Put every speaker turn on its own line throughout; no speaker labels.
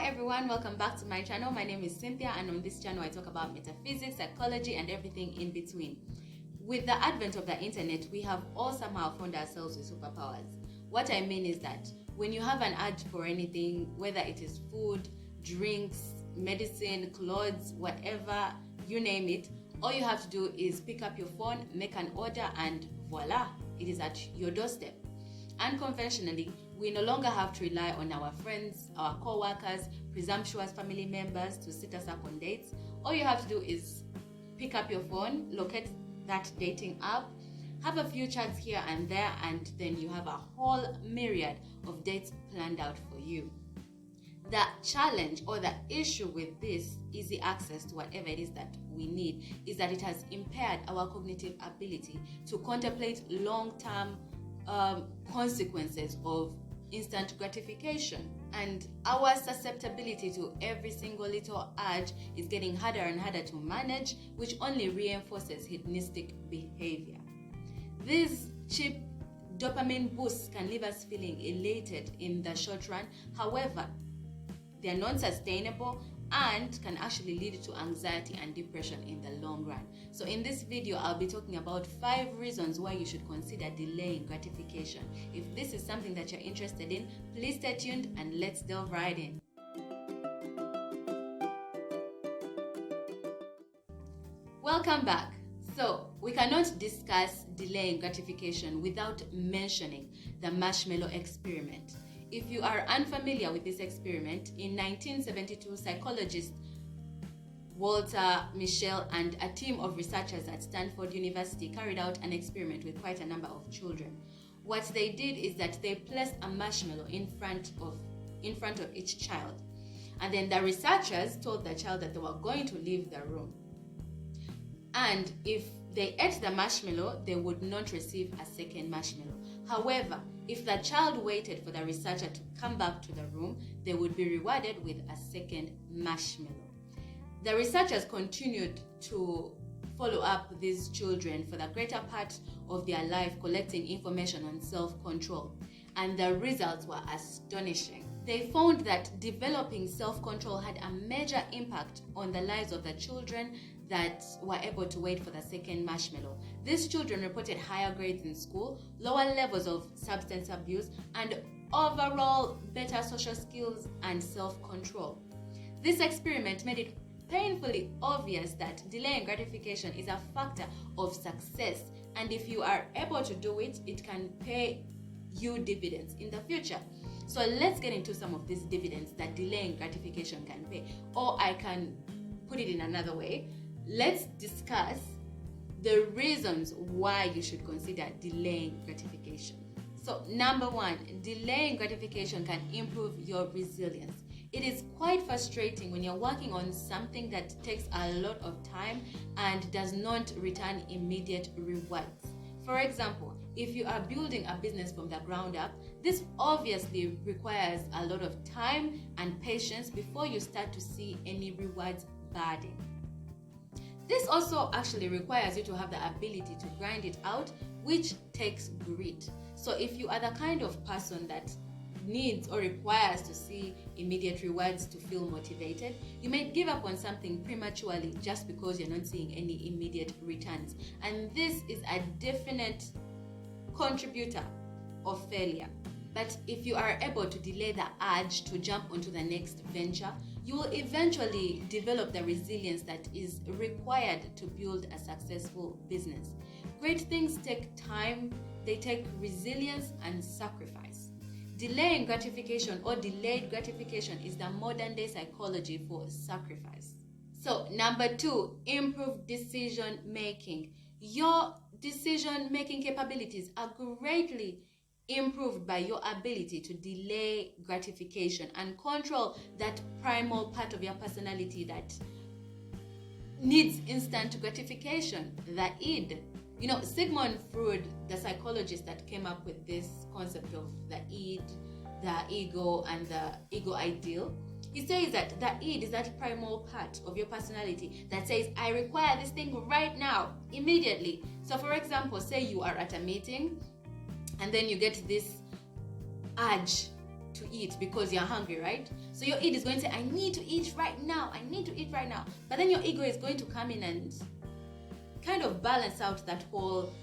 Hi everyone, welcome back to my channel. My name is Cynthia, and on this channel I talk about metaphysics, psychology, and everything in between. With the advent of the internet, we have all somehow found ourselves with superpowers. What I mean is that when you have an urge for anything, whether it is food, drinks, medicine, clothes, whatever, you name it, all you have to do is pick up your phone, make an order, and voila, it is at your doorstep. Unconventionally, we no longer have to rely on our friends, our co-workers, presumptuous family members to set us up on dates. All you have to do is pick up your phone, locate that dating app, have a few chats here and there, and then you have a whole myriad of dates planned out for you. The challenge or the issue with this easy access to whatever it is that we need is that it has impaired our cognitive ability to contemplate long-term consequences of instant gratification, and our susceptibility to every single little urge is getting harder and harder to manage, which only reinforces hedonistic behavior. These cheap dopamine boosts can leave us feeling elated in the short run. However, they are non-sustainable and can actually lead to anxiety and depression in the long run. So in this video, I'll be talking about 5 reasons why you should consider delaying gratification. If this is something that you're interested in, please stay tuned and let's delve right in. Welcome back. So we cannot discuss delaying gratification without mentioning the marshmallow experiment. If you are unfamiliar with this experiment, in 1972, psychologists Walter, Michel, and a team of researchers at Stanford University carried out an experiment with quite a number of children. What they did is that they placed a marshmallow in front of each child, and then the researchers told the child that they were going to leave the room. And if they ate the marshmallow, they would not receive a second marshmallow. However, if the child waited for the researcher to come back to the room, they would be rewarded with a second marshmallow. The researchers continued to follow up these children for the greater part of their life, collecting information on self-control, and the results were astonishing. They found that developing self-control had a major impact on the lives of the children that were able to wait for the second marshmallow. These children reported higher grades in school, lower levels of substance abuse, and overall better social skills and self-control. This experiment made it painfully obvious that delaying gratification is a factor of success, and if you are able to do it, it can pay you dividends in the future. So let's get into some of these dividends that delaying gratification can pay. Or I can put it in another way. Let's discuss the reasons why you should consider delaying gratification. So number 1, delaying gratification can improve your resilience. It is quite frustrating when you're working on something that takes a lot of time and does not return immediate rewards. For example, if you are building a business from the ground up, this obviously requires a lot of time and patience before you start to see any rewards budding. This also actually requires you to have the ability to grind it out, which takes grit. So if you are the kind of person that needs or requires to see immediate rewards to feel motivated, you may give up on something prematurely just because you're not seeing any immediate returns. And this is a definite contributor of failure. But if you are able to delay the urge to jump onto the next venture, you will eventually develop the resilience that is required to build a successful business. Great things take time, they take resilience and sacrifice. Delaying gratification or delayed gratification is the modern day psychology for sacrifice. So number 2, improve decision making. Your decision making capabilities are greatly improved by your ability to delay gratification and control that primal part of your personality that needs instant gratification, the id. You know, Sigmund Freud, the psychologist that came up with this concept of the id, the ego, and the ego ideal, he says that the id is that primal part of your personality that says, I require this thing right now, immediately. So for example, say you are at a meeting and then you get this urge to eat because you're hungry, right? So your id is going to say, I need to eat right now, I need to eat right now. But then your ego is going to come in and kind of balance out that whole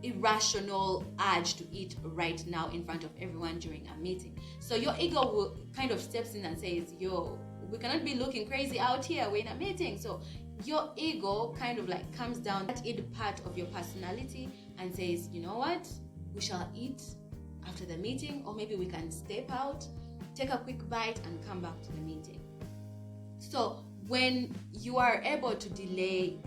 irrational urge to eat right now in front of everyone during a meeting. So your ego will kind of steps in and says, yo, we cannot be looking crazy out here, we're in a meeting. So your ego kind of like comes down that id part of your personality and says, you know what, we shall eat after the meeting, or maybe we can step out, take a quick bite and come back to the meeting. So when you are able to delay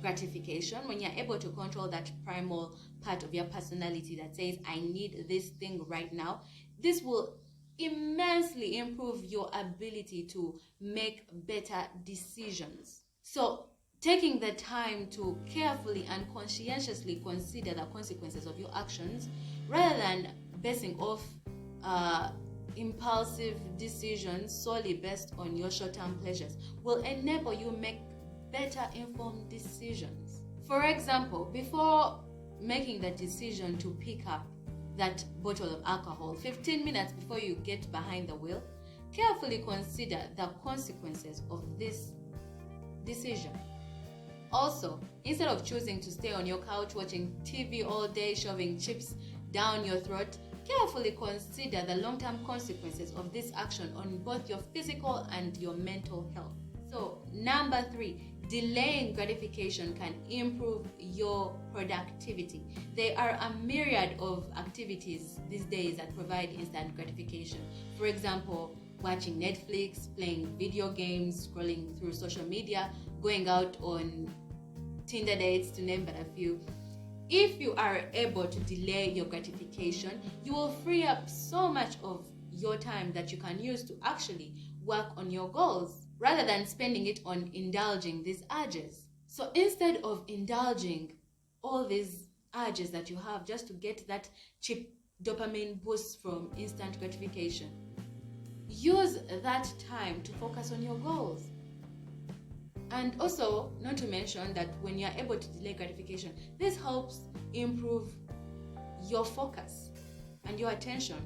gratification, when you're able to control that primal part of your personality that says, I need this thing right now, this will immensely improve your ability to make better decisions. So taking the time to carefully and conscientiously consider the consequences of your actions rather than basing off impulsive decisions solely based on your short-term pleasures will enable you make better informed decisions. For example, before making the decision to pick up that bottle of alcohol 15 minutes before you get behind the wheel, carefully consider the consequences of this decision. Also, instead of choosing to stay on your couch watching TV all day, shoving chips down your throat, carefully consider the long-term consequences of this action on both your physical and your mental health. So, number 3, delaying gratification can improve your productivity. There are a myriad of activities these days that provide instant gratification. For example, watching Netflix, playing video games, scrolling through social media, going out on Tinder dates, to name but a few. If you are able to delay your gratification, you will free up so much of your time that you can use to actually work on your goals, rather than spending it on indulging these urges. So instead of indulging all these urges that you have just to get that cheap dopamine boost from instant gratification, use that time to focus on your goals. And also, not to mention that when you're able to delay gratification, this helps improve your focus and your attention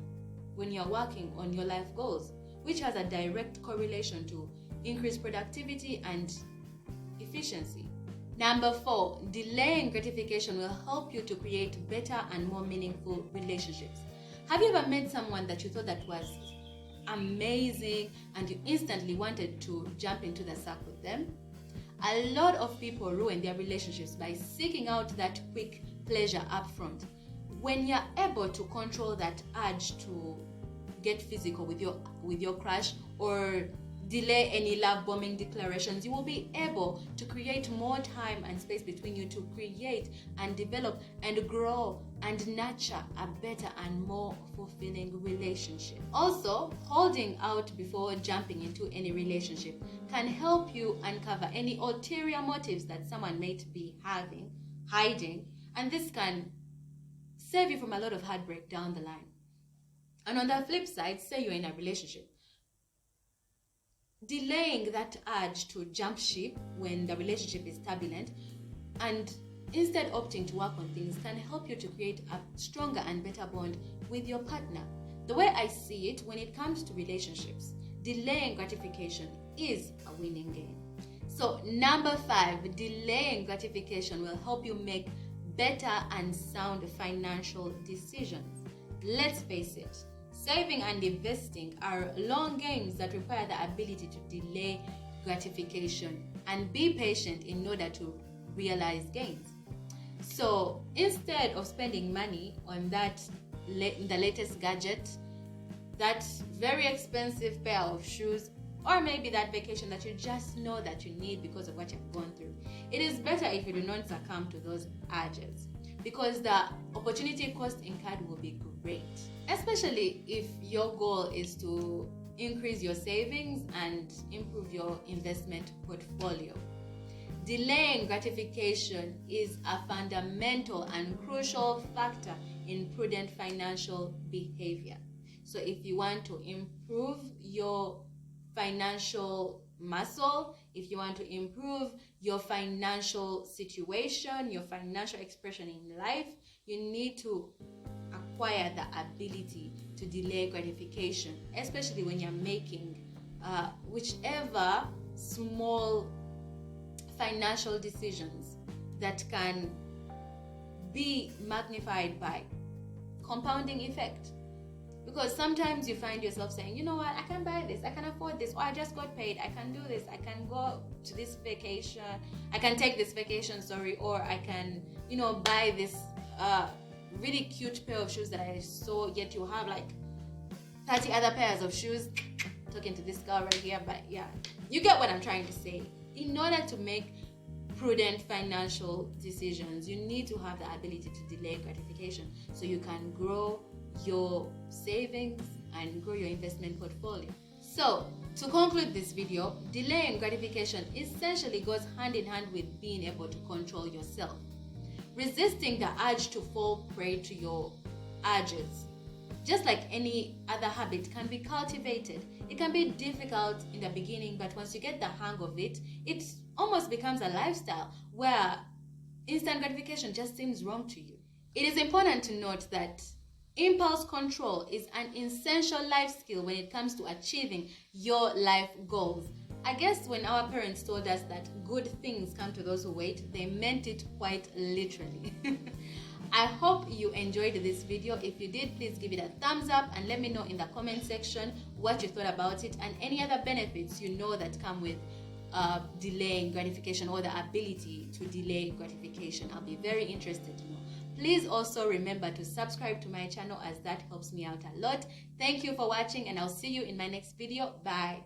when you're working on your life goals, which has a direct correlation to increased productivity and efficiency. Number 4, delaying gratification will help you to create better and more meaningful relationships. Have you ever met someone that you thought that was amazing and you instantly wanted to jump into the sack with them? A lot of people ruin their relationships by seeking out that quick pleasure up front. When you're able to control that urge to get physical with your crush or delay any love bombing declarations, you will be able to create more time and space between you to create and develop and grow and nurture a better and more fulfilling relationship. Also, holding out before jumping into any relationship can help you uncover any ulterior motives that someone might be hiding, and this can save you from a lot of heartbreak down the line. And on the flip side, say you're in a relationship, delaying that urge to jump ship when the relationship is turbulent and instead opting to work on things can help you to create a stronger and better bond with your partner. The way I see it, when it comes to relationships, delaying gratification is a winning game. So number 5, delaying gratification will help you make better and sound financial decisions. Let's face it, saving and investing are long games that require the ability to delay gratification and be patient in order to realize gains. So instead of spending money on the latest gadget, that very expensive pair of shoes, or maybe that vacation that you just know that you need because of what you've gone through, it is better if you do not succumb to those urges, because the opportunity cost incurred will be great, especially if your goal is to increase your savings and improve your investment portfolio. Delaying gratification is a fundamental and crucial factor in prudent financial behavior. So if you want to improve your financial muscle, if you want to improve your financial situation, your financial expression in life, you need to acquire the ability to delay gratification, especially when you're making whichever small financial decisions that can be magnified by compounding effect. Because sometimes you find yourself saying, you know what, I can buy this, I can afford this, or I just got paid, I can do this, I can go to this vacation, I can take this vacation, or I can, buy this really cute pair of shoes that I saw, yet you have like 30 other pairs of shoes. Talking to this girl right here, but yeah, you get what I'm trying to say. In order to make prudent financial decisions, you need to have the ability to delay gratification so you can grow your savings and grow your investment portfolio. So, to conclude this video, delaying gratification essentially goes hand in hand with being able to control yourself. Resisting the urge to fall prey to your urges, just like any other habit, can be cultivated. It can be difficult in the beginning, but once you get the hang of it, it almost becomes a lifestyle where instant gratification just seems wrong to you. It is important to note that impulse control is an essential life skill when it comes to achieving your life goals. I guess when our parents told us that good things come to those who wait, they meant it quite literally. I hope you enjoyed this video. If you did, please give it a thumbs up and let me know in the comment section what you thought about it and any other benefits you know that come with delaying gratification or the ability to delay gratification. I'll be very interested to know. Please also remember to subscribe to my channel as that helps me out a lot. Thank you for watching and I'll see you in my next video. Bye.